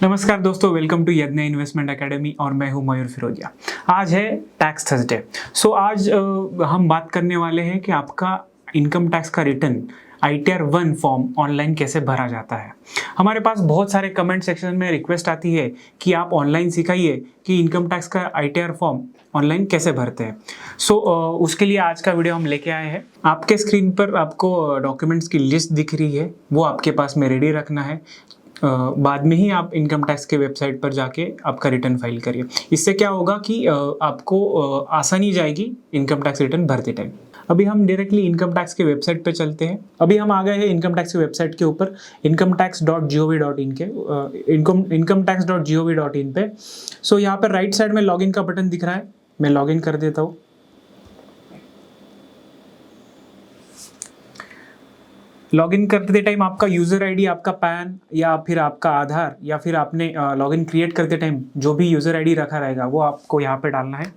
नमस्कार दोस्तों, welcome to यज्ञ इन्वेस्टमेंट एकेडमी और मैं हूं मयूर फिरोजिया। आज है टैक्स थर्सडे। आज हम बात करने वाले हैं कि आपका इनकम टैक्स का रिटर्न ITR 1 फॉर्म ऑनलाइन कैसे भरा जाता है। हमारे पास बहुत सारे कमेंट सेक्शन में रिक्वेस्ट आती है कि आप ऑनलाइन सिखाइए कि इनकम टैक्स का ITR फॉर्म ऑनलाइन कैसे भरते हैं। उसके लिए आज का वीडियो हम लेके आए हैं। आपके स्क्रीन पर आपको डॉक्यूमेंट्स की लिस्ट दिख रही है, वो आपके पास में रेडी रखना है। बाद में ही आप इनकम टैक्स के वेबसाइट पर जाके आपका रिटर्न फाइल करिए। इससे क्या होगा कि आपको आसानी जाएगी इनकम टैक्स रिटर्न भरते टाइम। अभी हम डायरेक्टली इनकम टैक्स के वेबसाइट पे चलते हैं। अभी हम आ गए हैं इनकम टैक्स की वेबसाइट के ऊपर, incometax.gov.in के incometax.gov.in पे। यहाँ पर राइट साइड में लॉगिन का बटन दिख रहा है, मैं लॉगिन कर देता हूँ। लॉगिन करते टाइम आपका यूज़र आईडी, आपका पैन या फिर आपका आधार या फिर आपने लॉगिन क्रिएट करते टाइम जो भी यूज़र आईडी रखा रहेगा वो आपको यहाँ पे डालना है।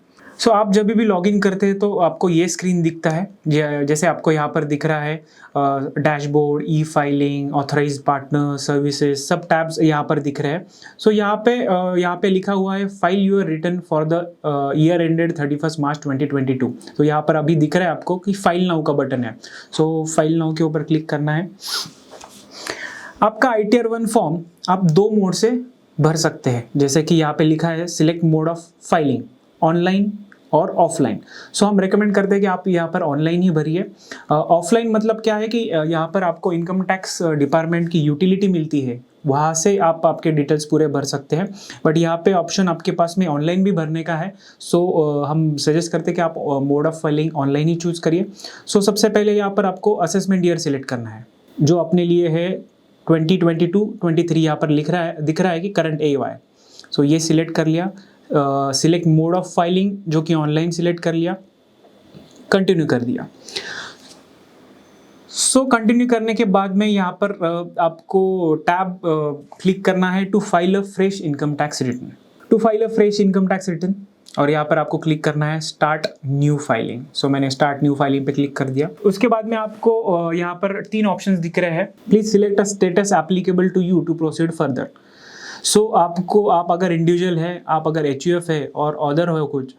आप जब भी लॉगिन करते हैं तो आपको ये स्क्रीन दिखता है, जैसे आपको यहाँ पर दिख रहा है डैशबोर्ड, ई फाइलिंग, ऑथराइज्ड पार्टनर, सर्विसेज, सब टैब्स यहाँ पर दिख रहे हैं। यहाँ पे लिखा हुआ है file your return for the year ended 31 March 2022। तो यहाँ पर अभी दिख रहा है आपको कि फाइल नाउ का बटन है। फाइल नाउ के ऊपर क्लिक करना है। आपका ITR 1 फॉर्म आप दो मोड से भर सकते हैं, जैसे कि यहाँ पे लिखा है select mode of filing, online और ऑफलाइन। हम रेकमेंड करते हैं कि आप यहाँ पर ऑनलाइन ही भरिए। ऑफलाइन मतलब क्या है कि यहाँ पर आपको इनकम टैक्स डिपार्टमेंट की यूटिलिटी मिलती है, वहाँ से आप आपके डिटेल्स पूरे भर सकते हैं। बट यहाँ पे ऑप्शन आपके पास में ऑनलाइन भी भरने का है। हम सजेस्ट करते हैं कि आप mode of filing online he choose करिए। सबसे पहले यहाँ पर आपको असेसमेंट ईयर सिलेक्ट करना है, जो अपने लिए है 2022-23। यहाँ पर दिख रहा है कि करंट AY। ये सिलेक्ट कर लिया। सिलेक्ट मोड ऑफ फाइलिंग, जो कि ऑनलाइन सिलेक्ट कर लिया, कंटिन्यू कर दिया। कंटिन्यू करने के बाद में यहाँ पर आपको टैब क्लिक करना है to file a fresh income tax return. To file a fresh income tax return, और यहाँ पर आपको क्लिक करना है स्टार्ट न्यू फाइलिंग। मैंने स्टार्ट न्यू फाइलिंग पे क्लिक कर दिया। उसके बाद में आपको यहाँ पर 3 ऑप्शंस दिख रहे हैं। Please select a status applicable to you to proceed further. आप अगर इंडिविजुअल है, आप अगर HUF है और अदर हो कुछ,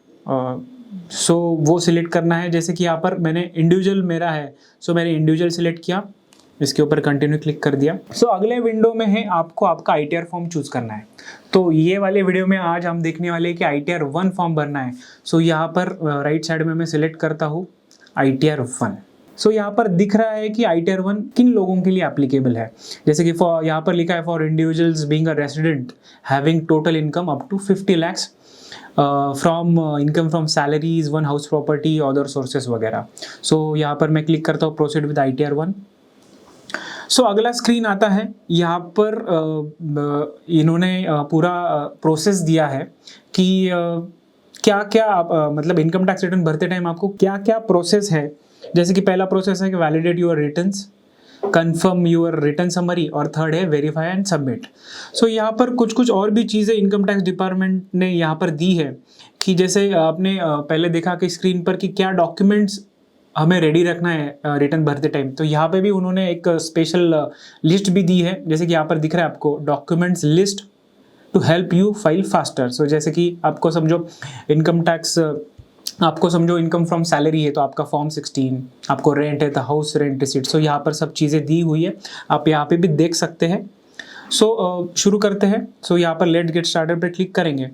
वो सिलेक्ट करना है। जैसे कि यहाँ पर मैंने इंडिविजुअल मेरा है, मैंने इंडिविजुअल सिलेक्ट किया, इसके ऊपर कंटिन्यू क्लिक कर दिया। अगले विंडो में है आपको आपका ITR फॉर्म चूज करना है। ये वाले वीडियो में आज हम देखने वाले हैं कि ITR 1 फॉर्म भरना है। यहाँ पर राइट साइड में मैं सिलेक्ट करता हूँ ITR 1। यहाँ पर दिख रहा है कि ITR 1 किन लोगों के लिए एप्लीकेबल है। जैसे कि यहाँ पर लिखा है for individuals being a resident having total income up to 50 lakhs from income from salaries, one house property, other sources वगैरह। यहाँ पर मैं क्लिक करता हूँ प्रोसीड विद ITR 1। अगला स्क्रीन आता है। यहाँ पर इन्होंने पूरा प्रोसेस दिया है कि क्या क्या मतलब इनकम टैक्स रिटर्न भरते टाइम आपको क्या क्या प्रोसेस है। जैसे कि पहला प्रोसेस है कि validate your returns, confirm your return summary, और थर्ड है वेरीफाई एंड सबमिट। यहाँ पर कुछ और भी चीज़ें इनकम टैक्स डिपार्टमेंट ने यहाँ पर दी है कि जैसे आपने पहले देखा कि स्क्रीन पर कि क्या डॉक्यूमेंट्स हमें रेडी रखना है रिटर्न भरते टाइम। यहाँ पे भी उन्होंने एक स्पेशल लिस्ट भी दी है। जैसे कि यहाँ पर दिख रहा है आपको documents list to help you file faster. जैसे कि आपको समझो इनकम फ्रॉम सैलरी है तो आपका फॉर्म 16, आपको रेंट है तो हाउस रेंट रिसिट। यहाँ पर सब चीज़ें दी हुई है, आप यहाँ पे भी देख सकते हैं। शुरू करते हैं। यहाँ पर लेट गेट स्टार्टेड पे क्लिक करेंगे।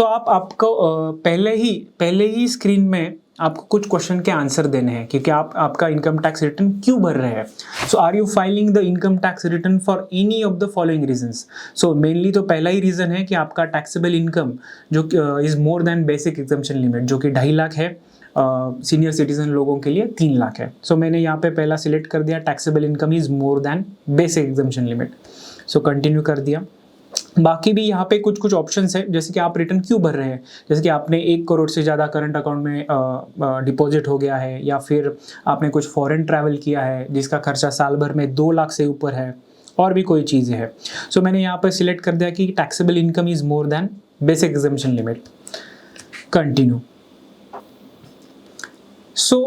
आपको पहले ही स्क्रीन में आपको कुछ क्वेश्चन के आंसर देने हैं, क्योंकि आप आपका इनकम टैक्स रिटर्न क्यों भर रहे हैं। Are you filing the income tax return for any of the following reasons. Mainly तो पहला ही रीजन है कि आपका टैक्सेबल इनकम जो is more than basic exemption limit, जो कि 2.5 लाख है। सीनियर सिटीजन लोगों के लिए 3 लाख है। मैंने यहाँ पे पहला सिलेक्ट कर दिया, taxable income is more than basic exemption limit. Continue कर दिया। बाकी भी यहाँ पे कुछ ऑप्शंस है, जैसे कि आप रिटर्न क्यों भर रहे हैं। जैसे कि आपने 1 करोड़ से ज़्यादा करंट अकाउंट में डिपॉजिट हो गया है, या फिर आपने कुछ फॉरेन ट्रैवल किया है जिसका खर्चा साल भर में 2 लाख से ऊपर है, और भी कोई चीज़ें है। मैंने यहाँ पर सिलेक्ट कर दिया कि taxable income is more than basic exemption limit. Continue. So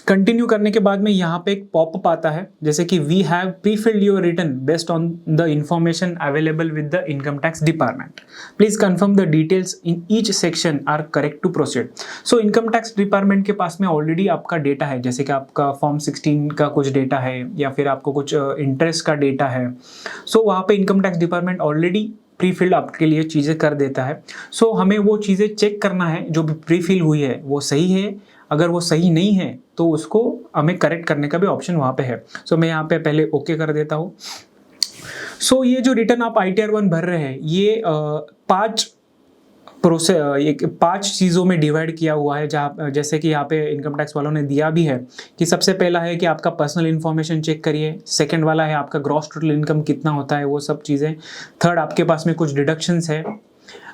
continue करने के बाद में यहाँ पे एक पॉपअप आता है जैसे कि we have prefilled your return based on the information available with the income tax department, please confirm the details in each section are correct to proceed. So income tax department के पास में already आपका data है, जैसे कि आपका form 16 का कुछ डेटा है या फिर आपको कुछ इंटरेस्ट का डेटा है। सो वहाँ पे income tax department already pre filled आपके लिए चीज़ें कर देता है। सो हमें वो चीज़ें चेक करना है जो भी प्री फिल हुई है वो सही है, अगर वो सही नहीं है तो उसको हमें करेक्ट करने का भी ऑप्शन वहाँ पे है। सो मैं यहाँ पे पहले ओके कर देता हूँ। सो ये जो रिटर्न आप ITR 1 भर रहे हैं ये 5 चीज़ों में डिवाइड किया हुआ है, जहाँ जैसे कि यहाँ पे इनकम टैक्स वालों ने दिया भी है कि सबसे पहला है कि आपका पर्सनल इन्फॉर्मेशन चेक करिए, सेकंड वाला है आपका ग्रॉस टोटल इनकम कितना होता है वो सब चीज़ें, थर्ड आपके पास में कुछ डिडक्शंस है,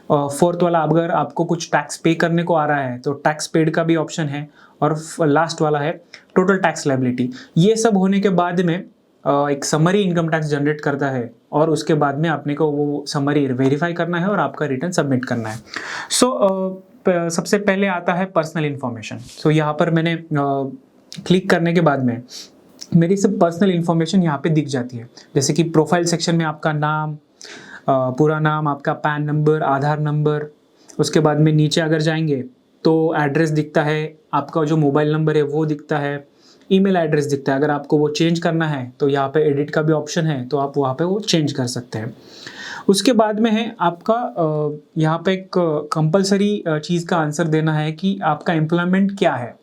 फोर्थ वाला अगर आपको कुछ टैक्स पे करने को आ रहा है तो टैक्स पेड का भी ऑप्शन है, और लास्ट वाला है टोटल टैक्स लायबिलिटी। ये सब होने के बाद में एक समरी इनकम टैक्स जनरेट करता है और उसके बाद में आपने को वो समरी वेरीफाई करना है और आपका रिटर्न सबमिट करना है। सो सबसे पहले आता है पर्सनल इन्फॉर्मेशन। सो यहाँ पर मैंने क्लिक करने के बाद में मेरी सब पर्सनल इन्फॉर्मेशन यहाँ पे दिख जाती है, जैसे कि प्रोफाइल सेक्शन में आपका नाम, पूरा नाम, आपका पैन नंबर, आधार नंबर, उसके बाद में नीचे अगर जाएंगे तो एड्रेस दिखता है, आपका जो मोबाइल नंबर है वो दिखता है, ईमेल एड्रेस दिखता है। अगर आपको वो चेंज करना है तो यहाँ पे एडिट का भी ऑप्शन है, तो आप वहाँ पे वो चेंज कर सकते हैं। उसके बाद में है आपका यहाँ पे एक कंपलसरी चीज़ का आंसर देना है कि आपका एम्प्लॉयमेंट क्या है।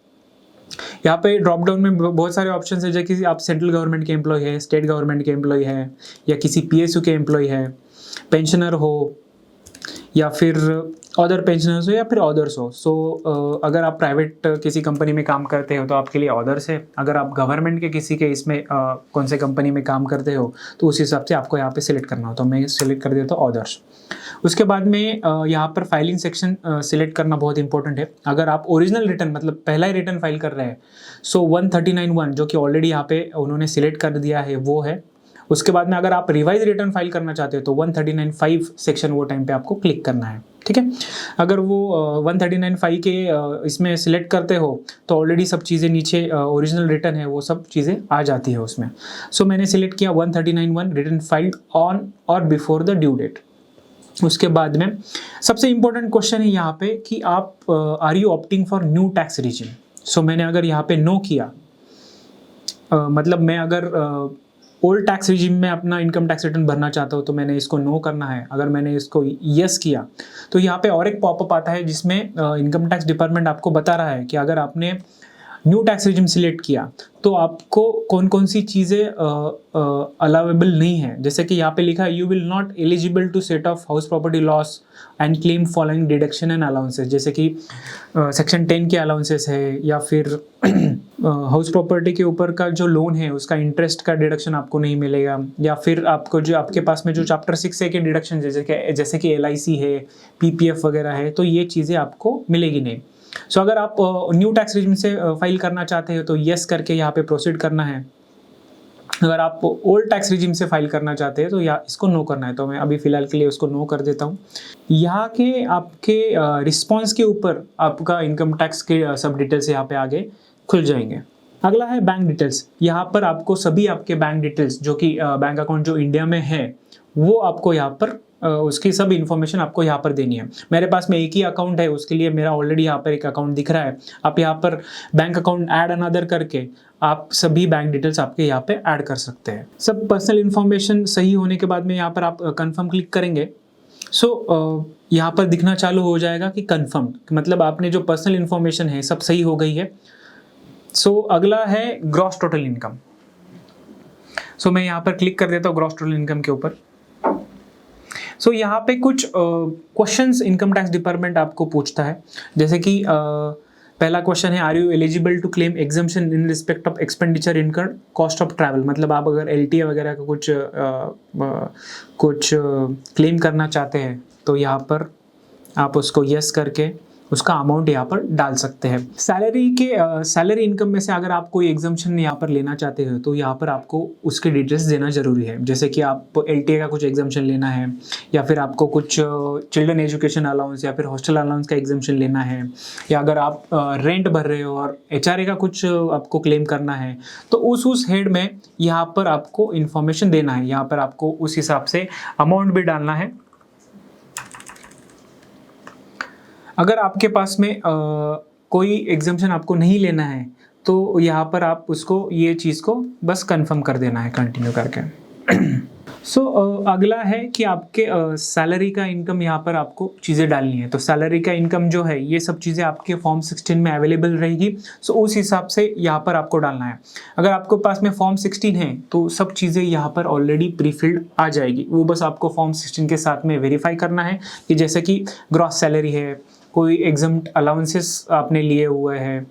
यहाँ पे ड्रॉप डाउन में बहुत सारे ऑप्शन है, जैसे कि आप सेंट्रल गवर्नमेंट के एम्प्लॉय है, स्टेट गवर्नमेंट के एम्प्लॉय है, या किसी PSU के एम्प्लॉय है, पेंशनर हो, या फिर अदर पेंशनर्स हो, या फिर अदर्स हो। सो अगर आप प्राइवेट किसी कंपनी में काम करते हो तो आपके लिए अदर्स है, अगर आप गवर्नमेंट के किसी के इसमें कौन से कंपनी में काम करते हो तो उस हिसाब से आपको यहाँ पे सिलेक्ट करना हो, तो मैं सिलेक्ट कर देता हूँ अदर्स। उसके बाद में यहाँ पर फाइलिंग सेक्शन सिलेक्ट करना बहुत इंपॉर्टेंट है। अगर आप ओरिजिनल रिटर्न मतलब पहला ही रिटर्न फाइल कर रहे हैं, सो 139(1) जो कि ऑलरेडी यहाँ पे उन्होंने सिलेक्ट कर दिया है वो है। उसके बाद में अगर आप रिवाइज रिटर्न फाइल करना चाहते हो तो 139(5) सेक्शन वो टाइम पे आपको क्लिक करना है, ठीक है। अगर वो 139(5) के इसमें सिलेक्ट करते हो तो ऑलरेडी सब चीज़ें नीचे ओरिजिनल रिटर्न है वो सब चीज़ें आ जाती है उसमें। सो मैंने सिलेक्ट किया 139(1) रिटर्न फाइल्ड ऑन और बिफोर द ड्यू डेट। उसके बाद में सबसे इम्पोर्टेंट क्वेश्चन है यहाँ पे कि आप are you opting for new tax regime. So मैंने अगर यहाँ पे नो किया, मतलब मैं अगर ओल्ड टैक्स रिजिम में अपना इनकम टैक्स रिटर्न भरना चाहता हूँ तो मैंने इसको नो करना है। अगर मैंने इसको यस किया तो यहाँ पे और एक पॉपअप आता है जिसमें इनकम टैक्स डिपार्टमेंट आपको बता रहा है कि अगर आपने न्यू टैक्स रिजिम सिलेक्ट किया तो आपको कौन कौन सी चीज़ें अलाउेबल नहीं है। जैसे कि यहाँ पे लिखा है you will not eligible to set off house property loss and claim following deduction and allowances, जैसे कि सेक्शन 10 के अलाउंसेस है, या फिर हाउस प्रॉपर्टी के ऊपर का जो लोन है उसका इंटरेस्ट का डिडक्शन आपको नहीं मिलेगा, या फिर आपको जो आपके पास में जो चैप्टर 6 के डिडक्शन जैसे कि LIC है, PPF वगैरह है, तो ये चीज़ें आपको मिलेगी नहीं। सो अगर आप न्यू टैक्स रिजिम से फाइल करना चाहते हो तो यस करके यहाँ पे प्रोसीड करना है। अगर आप ओल्ड टैक्स रिजिम से फाइल करना चाहते हैं तो या इसको नो करना है, तो मैं अभी फ़िलहाल के लिए उसको नो कर देता हूँ। यहाँ के आपके रिस्पॉन्स के ऊपर आपका इनकम टैक्स के सब डिटेल्स यहाँ पे आगे खुल जाएंगे। अगला है बैंक डिटेल्स। यहाँ पर आपको सभी आपके बैंक डिटेल्स जो कि बैंक अकाउंट जो इंडिया में है वो आपको यहाँ पर उसकी सब इन्फॉर्मेशन आपको यहाँ पर देनी है। मेरे पास में एक ही अकाउंट है, उसके लिए मेरा ऑलरेडी यहाँ पर एक अकाउंट दिख रहा है। आप यहाँ पर बैंक अकाउंट ऐड अनदर करके आप सभी बैंक डिटेल्स आपके यहाँ पे ऐड कर सकते हैं। सब पर्सनल इन्फॉर्मेशन सही होने के बाद में यहाँ पर आप कंफर्म क्लिक करेंगे। सो यहाँ पर दिखना चालू हो जाएगा कि कंफर्म, मतलब आपने जो पर्सनल इन्फॉर्मेशन है सब सही हो गई है। सो अगला है ग्रॉस टोटल इनकम। सो मैं यहाँ पर क्लिक कर देता हूँ ग्रॉस टोटल इनकम के ऊपर। सो यहाँ पे कुछ क्वेश्चंस इनकम टैक्स डिपार्टमेंट आपको पूछता है, जैसे कि पहला क्वेश्चन है are you eligible to claim exemption in respect of expenditure incurred cost of travel. मतलब आप अगर LTA वगैरह का कुछ क्लेम करना चाहते हैं तो यहाँ पर आप उसको यस करके उसका अमाउंट यहाँ पर डाल सकते हैं। सैलरी इनकम में से अगर आप कोई एग्जाम्पशन यहाँ पर लेना चाहते हो तो यहाँ पर आपको उसके डिटेल्स देना जरूरी है। जैसे कि आप LTA का कुछ एग्जाम्पशन लेना है, या फिर आपको कुछ चिल्ड्रन एजुकेशन अलाउंस या फिर हॉस्टल अलाउंस का एग्जाम्पशन लेना है, या अगर आप रेंट भर रहे हो और HRA का कुछ आपको क्लेम करना है, तो उस हेड में यहाँ पर आपको इन्फॉर्मेशन देना है। यहाँ पर आपको उस हिसाब से अमाउंट भी डालना है। अगर आपके पास में कोई एग्जाम्पशन आपको नहीं लेना है तो यहाँ पर आप उसको ये चीज़ को बस कंफर्म कर देना है कंटिन्यू करके। अगला है कि आपके सैलरी का इनकम यहाँ पर आपको चीज़ें डालनी है। तो सैलरी का इनकम जो है ये सब चीज़ें आपके फॉर्म 16 में अवेलेबल रहेगी। उस हिसाब से यहाँ पर आपको डालना है। अगर आपके पास में फॉर्म 16 है तो सब चीज़ें यहाँ पर ऑलरेडी प्रीफिल्ड आ जाएगी। वो बस आपको फॉर्म 16 के साथ में वेरीफाई करना है कि जैसे कि ग्रॉस सैलरी है, कोई एग्जम्प्ट अलाउंसेस आपने लिए हुए हैं,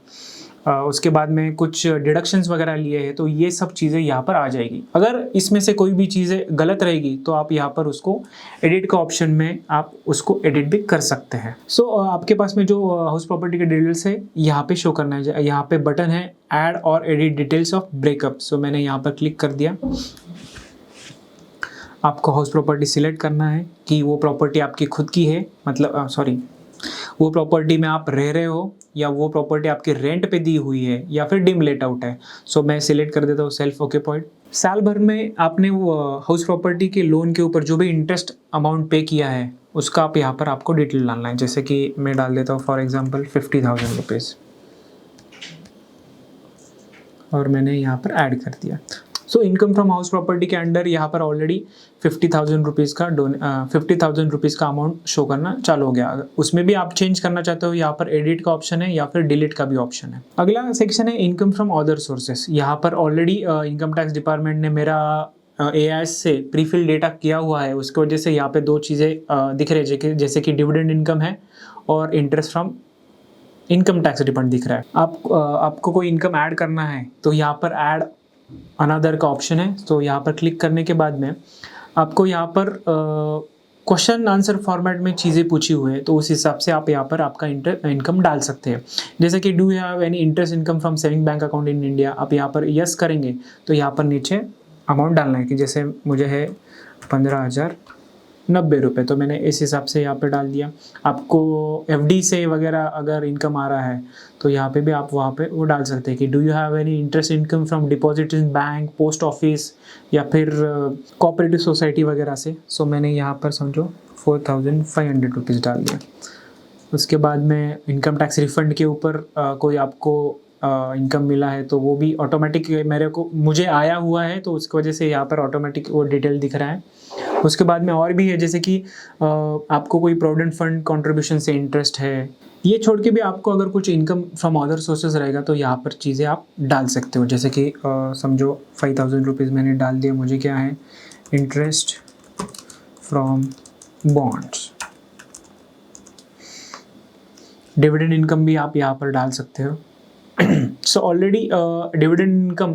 उसके बाद में कुछ डिडक्शंस वगैरह लिए हैं, तो ये सब चीज़ें यहाँ पर आ जाएगी। अगर इसमें से कोई भी चीज़ें गलत रहेगी तो आप यहाँ पर उसको एडिट का ऑप्शन में आप उसको एडिट भी कर सकते हैं। आपके पास में जो हाउस प्रॉपर्टी के डिटेल्स है यहाँ पे शो करना है। यहाँ पे बटन है ऐड और एडिट डिटेल्स ऑफ ब्रेकअप। मैंने यहाँ पर क्लिक कर दिया। आपको हाउस प्रॉपर्टी सिलेक्ट करना है कि वो प्रॉपर्टी आपकी खुद की है, मतलब वो प्रॉपर्टी में आप रह रहे हो, या वो प्रॉपर्टी आपके रेंट पे दी हुई है, या फिर डिम लेट आउट है। मैं सिलेक्ट कर देता हूँ सेल्फ ऑक्यूपाइड। साल भर में आपने वो हाउस प्रॉपर्टी के लोन के ऊपर जो भी इंटरेस्ट अमाउंट पे किया है उसका आप यहाँ पर आपको डिटेल डालना है। जैसे कि मैं डाल देता हूँ फॉर एग्जांपल 50,000 रुपीज़, और मैंने यहाँ पर ऐड कर दिया। इनकम फ्रॉम हाउस प्रॉपर्टी के अंडर यहाँ पर ऑलरेडी 50,000 रुपीज़ का 50,000 रुपीज़ का अमाउंट शो करना चालू हो गया। उसमें भी आप चेंज करना चाहते हो, यहाँ पर एडिट का ऑप्शन है या फिर डिलीट का भी ऑप्शन है। अगला सेक्शन है इनकम फ्रॉम अदर सोर्सेस। यहाँ पर ऑलरेडी इनकम टैक्स डिपार्टमेंट ने मेरा AIS से प्रीफिल डेटा किया हुआ है, उसकी वजह से यहाँ पे दो चीज़ें दिख रही है, जैसे कि डिविडेंड इनकम है और interest from income tax refund दिख रहा है। आपको कोई इनकम ऐड करना है तो यहाँ पर ऐड अनदर का ऑप्शन है। यहाँ पर क्लिक करने के बाद में आपको यहाँ पर क्वेश्चन आंसर फॉर्मेट में चीज़ें पूछी हुई है, तो उस हिसाब से आप यहाँ पर आपका इनकम डाल सकते हैं। जैसे कि do you have any interest income from saving bank account in India, आप यहाँ पर यस करेंगे तो यहाँ पर नीचे अमाउंट डालना है कि जैसे मुझे है 15,090 रुपये, तो मैंने इस हिसाब से यहाँ पे डाल दिया। आपको FD से वगैरह अगर इनकम आ रहा है तो यहाँ पे भी आप वहाँ पे वो डाल सकते हैं कि do you have any interest income from deposit in bank, post office या फिर कोऑपरेटिव सोसाइटी वगैरह से। मैंने यहाँ पर समझो 4,500 रुपीज़ डाल दिया। उसके बाद में इनकम टैक्स रिफंड के ऊपर कोई आपको इनकम मिला है तो वो भी ऑटोमेटिक मुझे आया हुआ है, तो उसकी वजह से यहाँ पर ऑटोमेटिक वो डिटेल दिख रहा है। उसके बाद में और भी है, जैसे कि आपको कोई प्रोविडेंट फंड कंट्रीब्यूशन से इंटरेस्ट है। ये छोड़ के भी आपको अगर कुछ इनकम फ्रॉम अदर सोर्सेज रहेगा तो यहाँ पर चीज़ें आप डाल सकते हो। जैसे कि समझो 5,000 रुपीज़ मैंने डाल दिया। मुझे क्या है, interest from bonds. Dividend income भी आप यहाँ पर डाल सकते हो। ऑलरेडी डिविडेंड इनकम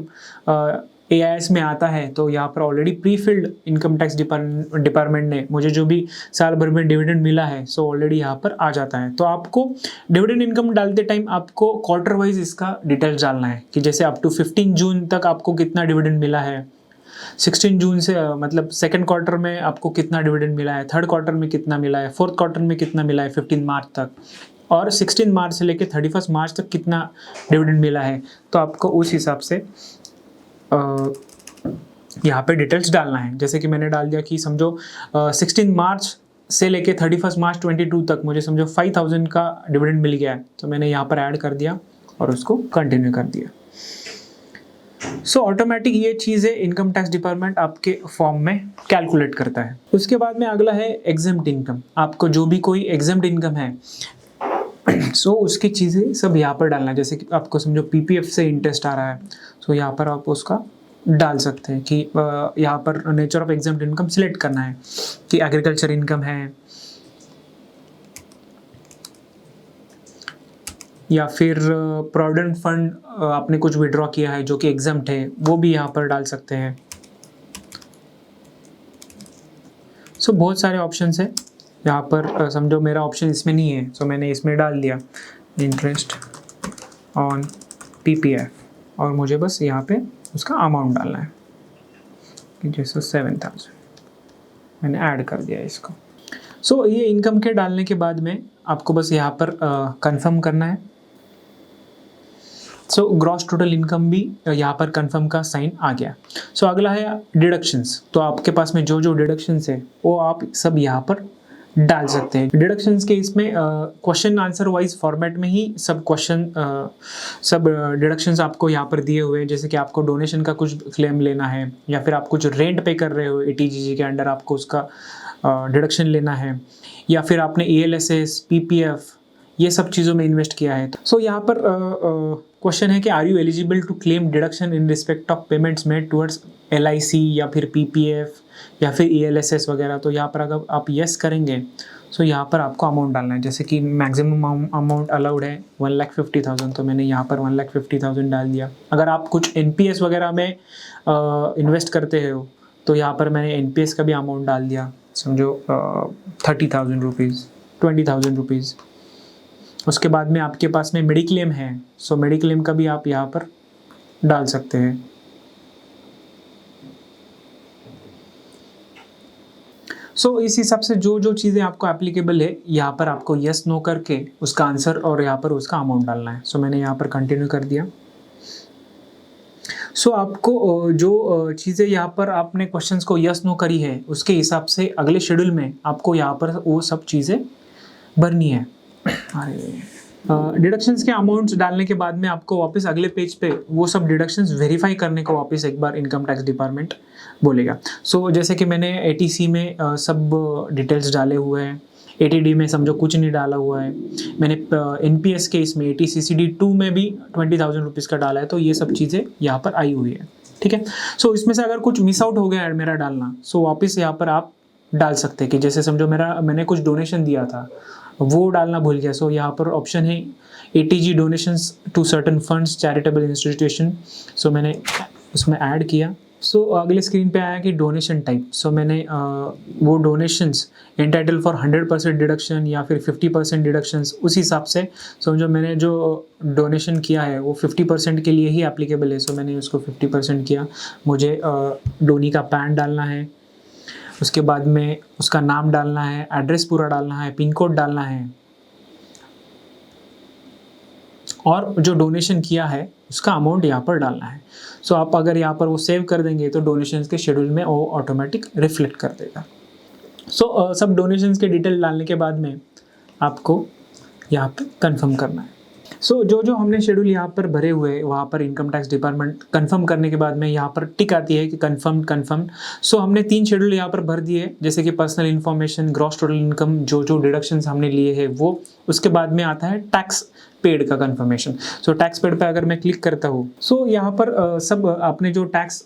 AIS में आता है, तो यहाँ पर already prefilled income tax department ने मुझे जो भी साल भर में डिविडेंड मिला है ऑलरेडी यहाँ पर आ जाता है। तो आपको डिविडेंड इनकम डालते टाइम आपको क्वार्टर वाइज इसका डिटेल्स डालना है कि जैसे अप टू 15 जून तक आपको कितना डिविडेंड मिला है, 16 जून से मतलब सेकेंड क्वार्टर में आपको कितना डिविडेंड मिला है, थर्ड क्वार्टर में कितना मिला है, फोर्थ क्वार्टर में कितना मिला है 15 मार्च तक, और 16 मार्च से लेकर 31 मार्च तक कितना डिविडेंड मिला है। तो आपको उस हिसाब से यहाँ पे डिटेल्स डालना है। जैसे कि मैंने डाल दिया कि समझो 16 मार्च से लेके 31 मार्च 22 तक मुझे समझो 5,000 का डिविडेंड मिल गया है, तो मैंने यहाँ पर ऐड कर दिया और उसको कंटिन्यू कर दिया। ऑटोमेटिक ये चीज़ें इनकम टैक्स डिपार्टमेंट आपके फॉर्म में कैलकुलेट करता है। उसके बाद में अगला है एग्जेम्प्ट इनकम। आपको जो भी कोई एग्जेम्प्ट इनकम है उसकी चीज़ें सब यहाँ पर डालना है। जैसे कि आपको समझो PPF से इंटरेस्ट आ रहा है, यहाँ पर आप उसका डाल सकते हैं कि यहाँ पर nature of exempt income select करना है कि एग्रीकल्चर इनकम है या फिर प्रोविडेंट फंड आपने कुछ विड्रॉ किया है जो कि एग्जेम्प्ट है, वो भी यहाँ पर डाल सकते हैं। बहुत सारे ऑप्शंस हैं। यहाँ पर समझो मेरा ऑप्शन इसमें नहीं है, सो मैंने इसमें डाल दिया इंटरेस्ट ऑन पीपीएफ, और मुझे बस यहाँ पे उसका अमाउंट डालना है कि जैसे 7,000 मैंने ऐड कर दिया इसको। सो ये इनकम के डालने के बाद में आपको बस यहाँ पर कंफर्म करना है। सो ग्रॉस टोटल इनकम भी यहाँ पर कंफर्म का साइन आ गया। सो अगला है डिडक्शंस। तो आपके पास में जो जो डिडक्शंस है वो आप सब यहाँ पर डाल सकते हैं। डिडक्शंस के इसमें क्वेश्चन आंसर वाइज फॉर्मेट में ही सब सब डिडक्शंस आपको यहाँ पर दिए हुए हैं। जैसे कि आपको डोनेशन का कुछ क्लेम लेना है, या फिर आप कुछ रेंट पे कर रहे हो एटीजीजी के अंडर, आपको उसका डिडक्शन लेना है, या फिर आपने ईएलएसएस, पीपीएफ ये सब चीज़ों में इन्वेस्ट किया है। सो यहाँ पर क्वेश्चन है कि are you eligible to claim deduction in respect of payments made towards LIC या फिर पीपीएफ या फिर ईएलएसएस वगैरह। तो यहाँ पर अगर आप यस करेंगे तो यहाँ पर आपको अमाउंट डालना है। जैसे कि मैक्सिमम अमाउंट अलाउड है 1,50,000, तो मैंने यहाँ पर 1,50,000 डाल दिया। अगर आप कुछ एनपीएस वगैरह में इन्वेस्ट करते हो तो यहाँ पर मैंने एनपीएस का भी अमाउंट डाल दिया, समझो 30,000 रुपीज़, 20,000 रुपीज़। उसके बाद में आपके पास में मेडिक्लेम है, सो मेडिक्लेम का भी आप यहाँ पर डाल सकते हैं। सो इस हिसाब से जो जो चीज़ें आपको एप्लीकेबल है यहाँ पर आपको यस नो करके उसका आंसर और यहाँ पर उसका अमाउंट डालना है। सो मैंने यहाँ पर कंटिन्यू कर दिया। सो आपको जो चीज़ें यहाँ पर आपने क्वेश्चंस को यस नो करी है उसके हिसाब से अगले शेड्यूल में आपको यहाँ पर वो सब चीज़ें भरनी है। डिडक्शंस के अमाउंट्स डालने के बाद में आपको वापस अगले पेज पे वो सब डिडक्शंस वेरीफाई करने को वापस एक बार इनकम टैक्स डिपार्टमेंट बोलेगा। सो जैसे कि मैंने एटीसी में सब डिटेल्स डाले हुए हैं, एटीडी में समझो कुछ नहीं डाला हुआ है, मैंने एनपीएस के इसमें एटीसीसीडी 2 में भी 20,000 रुपीज़ का डाला है, तो ये सब चीज़ें यहाँ पर आई हुई है। ठीक है। सो इसमें से अगर कुछ मिस आउट हो गया है मेरा डालना, सो वापस यहाँ पर आप डाल सकते हैं कि जैसे समझो मैंने कुछ डोनेशन दिया था वो डालना भूल गया। सो यहाँ पर ऑप्शन है eighty G donations to certain funds charitable institution, so मैंने उसमें ऐड किया। सो अगले स्क्रीन पे आया कि डोनेशन टाइप। सो मैंने वो डोनेशंस एंटाइटल फॉर 100% डिडक्शन या फिर 50% डिडक्शंस उस हिसाब से समझो मैंने जो डोनेशन किया है वो 50% के लिए ही एप्लीकेबल है, सो मैंने उसको 50% किया। मुझे डोनी का पैन डालना है, उसके बाद में उसका नाम डालना है, एड्रेस पूरा डालना है, पिन कोड डालना है, और जो डोनेशन किया है उसका अमाउंट यहाँ पर डालना है। सो आप अगर यहाँ पर वो सेव कर देंगे तो डोनेशंस के शेड्यूल में वो ऑटोमेटिक रिफ्लेक्ट कर देगा। सो सब डोनेशंस के डिटेल डालने के बाद में आपको यहाँ पे कंफर्म करना है। सो जो जो हमने शेड्यूल यहाँ पर भरे हुए हैं वहाँ पर इनकम टैक्स डिपार्टमेंट कंफर्म करने के बाद में यहाँ पर टिक आती है कि कंफर्म। सो हमने 3 शेड्यूल यहाँ पर भर दिए, जैसे कि personal information, gross total income, जो जो डिडक्शंस हमने लिए हैं वो। उसके बाद में आता है टैक्स पेड का कंफर्मेशन। सो टैक्स पेड पे अगर मैं क्लिक करता हूँ, सो यहाँ पर सब आपने जो टैक्स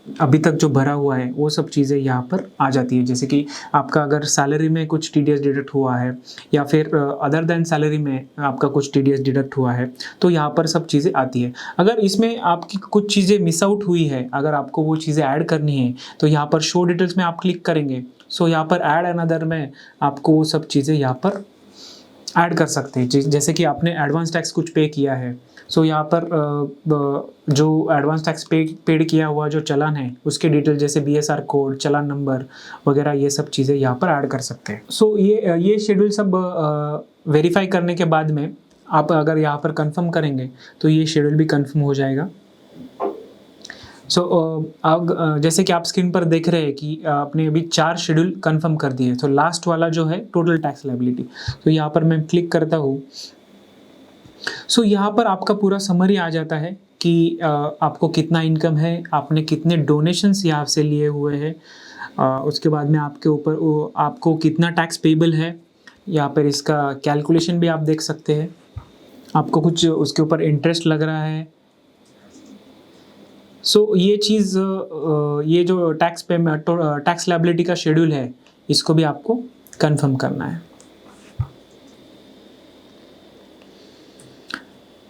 अभी तक जो भरा हुआ है वो सब चीज़ें यहाँ पर आ जाती है। जैसे कि आपका अगर सैलरी में कुछ टीडीएस डिडक्ट हुआ है या फिर अदर देन सैलरी में आपका कुछ टीडीएस डिडक्ट हुआ है तो यहाँ पर सब चीज़ें आती है। अगर इसमें आपकी कुछ चीज़ें मिस आउट हुई है, अगर आपको वो चीज़ें ऐड करनी है तो यहाँ पर शो डिटेल्स में आप क्लिक करेंगे। सो यहाँ पर ऐड अनदर में आपको वो सब चीज़ें यहाँ पर ऐड कर सकते हैं। जैसे कि आपने एडवांस टैक्स कुछ पे किया है, सो यहाँ पर जो एडवांस टैक्स पेड किया हुआ जो चालान है उसके डिटेल जैसे बीएसआर कोड, चालान नंबर वगैरह ये सब चीज़ें यहाँ पर ऐड कर सकते हैं। सो ये शेड्यूल सब वेरीफाई करने के बाद में आप अगर यहाँ पर कंफर्म करेंगे तो ये शेड्यूल भी कंफर्म हो जाएगा। सो जैसे कि आप स्क्रीन पर देख रहे हैं कि आपने अभी 4 शेड्यूल कंफर्म कर दिए। तो लास्ट वाला जो है टोटल टैक्स लायबिलिटी, तो यहाँ पर मैं क्लिक करता हूँ। सो यहाँ पर आपका पूरा समरी आ जाता है कि आपको कितना इनकम है, आपने कितने डोनेशंस यहाँ से लिए हुए हैं, उसके बाद में आपके ऊपर आपको कितना टैक्स पेबल है। यहाँ पर इसका कैलकुलेशन भी आप देख सकते हैं, आपको कुछ उसके ऊपर इंटरेस्ट लग रहा है। सो ये चीज़ ये जो टैक्स लायबिलिटी का शेड्यूल है इसको भी आपको कंफर्म करना है।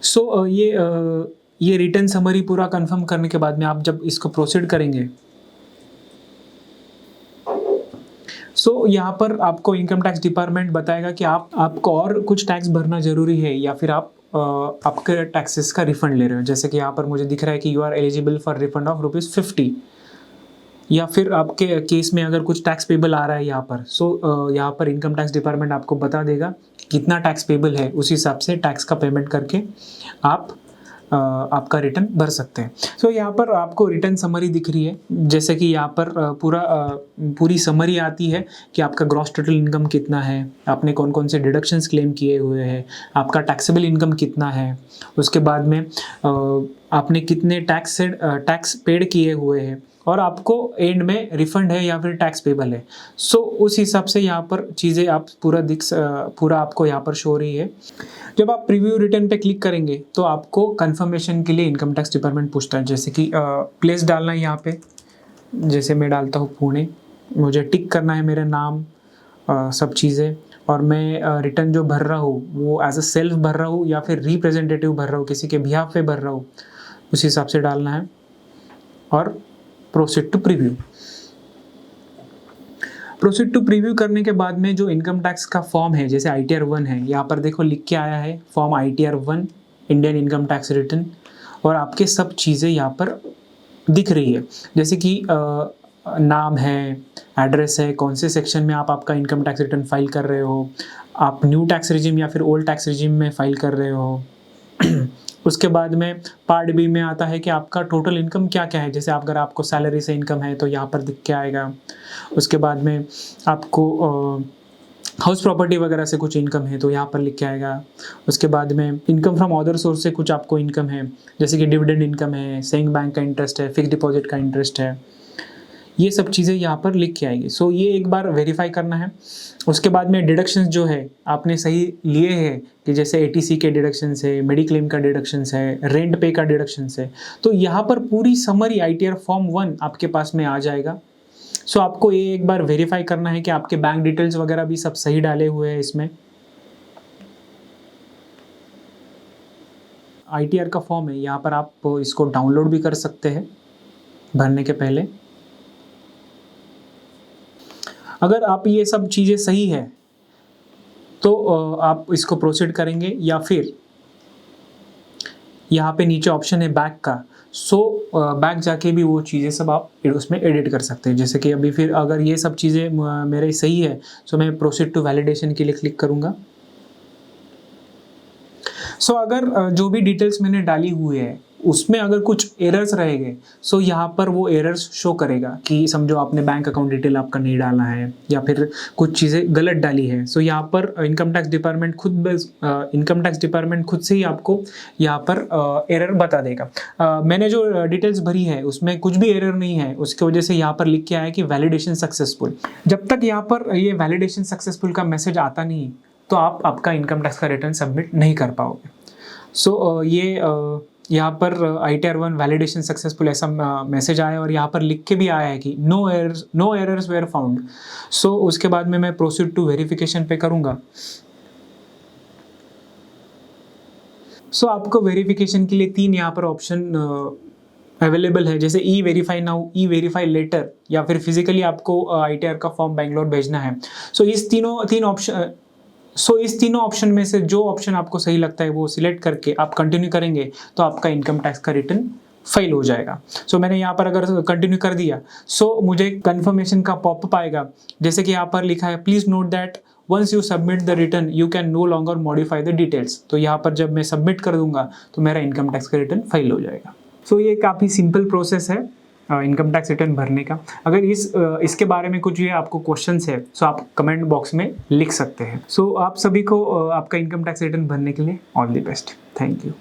सो ये रिटर्न समरी पूरा कंफर्म करने के बाद में आप जब इसको प्रोसीड करेंगे, सो यहाँ पर आपको इनकम टैक्स डिपार्टमेंट बताएगा कि आपको और कुछ टैक्स भरना ज़रूरी है या फिर आप आपके टैक्सेस का रिफंड ले रहे हो। जैसे कि यहाँ पर मुझे दिख रहा है कि you are eligible for refund of ₹50, या फिर आपके केस में अगर कुछ टैक्स पेबल आ रहा है यहाँ पर, सो यहाँ पर इनकम टैक्स डिपार्टमेंट आपको बता देगा कितना टैक्स पेबल है, उस हिसाब से टैक्स का पेमेंट करके आप आपका रिटर्न भर सकते हैं। सो यहाँ पर आपको रिटर्न समरी दिख रही है, जैसे कि यहाँ पर पूरी समरी आती है कि आपका ग्रॉस टोटल इनकम कितना है, आपने कौन कौन से डिडक्शंस क्लेम किए हुए हैं, आपका टैक्सेबल इनकम कितना है, उसके बाद में आपने कितने टैक्स पेड किए हुए हैं, और आपको एंड में रिफंड है या फिर टैक्स पेबल है। सो उस हिसाब से यहाँ पर चीज़ें आप पूरा आपको यहाँ पर शो हो रही है। जब आप प्रीव्यू रिटर्न पे क्लिक करेंगे तो आपको कंफर्मेशन के लिए इनकम टैक्स डिपार्टमेंट पूछता है, जैसे कि प्लेस डालना है यहाँ पे, जैसे मैं डालता हूँ पुणे, मुझे टिक करना है मेरा नाम, सब चीज़ें, और मैं रिटर्न जो भर रहा हूँ वो एज अ सेल्फ भर रहा हूँ या फिर रिप्रेजेंटेटिव भर रहा हूँ, किसी के बिहाफ पे भर रहा हूँ, उस हिसाब से डालना है और proceed to preview. Proceed to preview करने के बाद में जो इनकम टैक्स का फॉर्म है, जैसे ITR 1 है, यहाँ पर देखो लिख के आया है form ITR 1 Indian income tax return, और आपके सब चीज़ें यहाँ पर दिख रही है, जैसे कि नाम है, एड्रेस है, कौन से सेक्शन में आप आपका इनकम टैक्स रिटर्न फाइल कर रहे हो, आप न्यू टैक्स रिजिम या फिर ओल्ड टैक्स रिजिम में फाइल कर रहे हो। उसके बाद में पार्ट बी में आता है कि आपका टोटल इनकम क्या क्या है, जैसे अगर आपको सैलरी से इनकम है तो यहाँ पर दिख के आएगा। उसके बाद में आपको हाउस प्रॉपर्टी वगैरह से कुछ इनकम है तो यहाँ पर लिख के आएगा। उसके बाद में इनकम फ्रॉम अदर सोर्स से कुछ आपको इनकम है, जैसे कि डिविडेंड इनकम है, सेविंग बैंक का इंटरेस्ट है, फिक्स डिपॉजिट का इंटरेस्ट है, ये सब चीज़ें यहाँ पर लिख के आएगी। सो ये एक बार वेरीफाई करना है। उसके बाद में डिडक्शंस जो है आपने सही लिए हैं, कि जैसे ATC के डिडक्शंस है, मेडिक्लेम का डिडक्शंस है, रेंट पे का डिडक्शंस है, तो यहाँ पर पूरी समरी ITR फॉर्म 1 आपके पास में आ जाएगा। सो आपको ये एक बार वेरीफाई करना है कि आपके बैंक डिटेल्स वगैरह भी सब सही डाले हुए हैं इसमें। ITR का फॉर्म है, यहाँ पर आप इसको डाउनलोड भी कर सकते हैं भरने के पहले। अगर आप ये सब चीज़ें सही है तो आप इसको प्रोसीड करेंगे, या फिर यहाँ पे नीचे ऑप्शन है बैक का, सो बैक जाके भी वो चीज़ें सब आप उसमें एडिट कर सकते हैं। जैसे कि अभी फिर अगर ये सब चीज़ें मेरे सही है तो मैं प्रोसीड टू वैलिडेशन के लिए क्लिक करूँगा। सो अगर जो भी डिटेल्स मैंने डाली हुई है उसमें अगर कुछ एरर्स रहेंगे, सो यहाँ पर वो एरर्स शो करेगा कि समझो आपने बैंक अकाउंट डिटेल आपका नहीं डाला है या फिर कुछ चीज़ें गलत डाली है। सो यहाँ पर इनकम टैक्स डिपार्टमेंट खुद से ही आपको यहाँ पर एरर बता देगा। मैंने जो डिटेल्स भरी है उसमें कुछ भी एरर नहीं है, उसकी वजह से यहाँ पर लिख के आया कि वैलिडेशन सक्सेसफुल। जब तक यहाँ पर ये वैलिडेशन सक्सेसफुल का मैसेज आता नहीं तो आप आपका इनकम टैक्स का रिटर्न सबमिट नहीं कर पाओगे। सो यहाँ पर ITR 1 वैलिडेशन सक्सेसफुल ऐसा मैसेज आया, और यहाँ पर लिख के भी आया है कि नो एरर्स वेयर फाउंड। सो उसके बाद में मैं प्रोसीड टू वेरिफिकेशन पे करूँगा। सो आपको वेरिफिकेशन के लिए 3 यहाँ पर ऑप्शन अवेलेबल है, जैसे E-वेरीफाई नाउ, E-वेरीफाई लेटर, या फिर फिजिकली आपको ITR का फॉर्म बेंगलोर भेजना है। सो इस तीनों ऑप्शन में से जो ऑप्शन आपको सही लगता है वो सिलेक्ट करके आप कंटिन्यू करेंगे तो आपका इनकम टैक्स का रिटर्न फाइल हो जाएगा। सो मैंने यहाँ पर अगर कंटिन्यू कर दिया, सो मुझे कंफर्मेशन का पॉपअप आएगा, जैसे कि यहाँ पर लिखा है please note that once you submit the return you can no longer modify the details. तो यहाँ पर जब मैं सबमिट कर दूंगा तो मेरा इनकम टैक्स का रिटर्न फाइल हो जाएगा। सो ये काफ़ी सिंपल प्रोसेस है इनकम टैक्स रिटर्न भरने का। अगर इसके बारे में कुछ ये आपको क्वेश्चंस है सो आप कमेंट बॉक्स में लिख सकते हैं। सो आप सभी को आपका इनकम टैक्स रिटर्न भरने के लिए all the best. Thank you.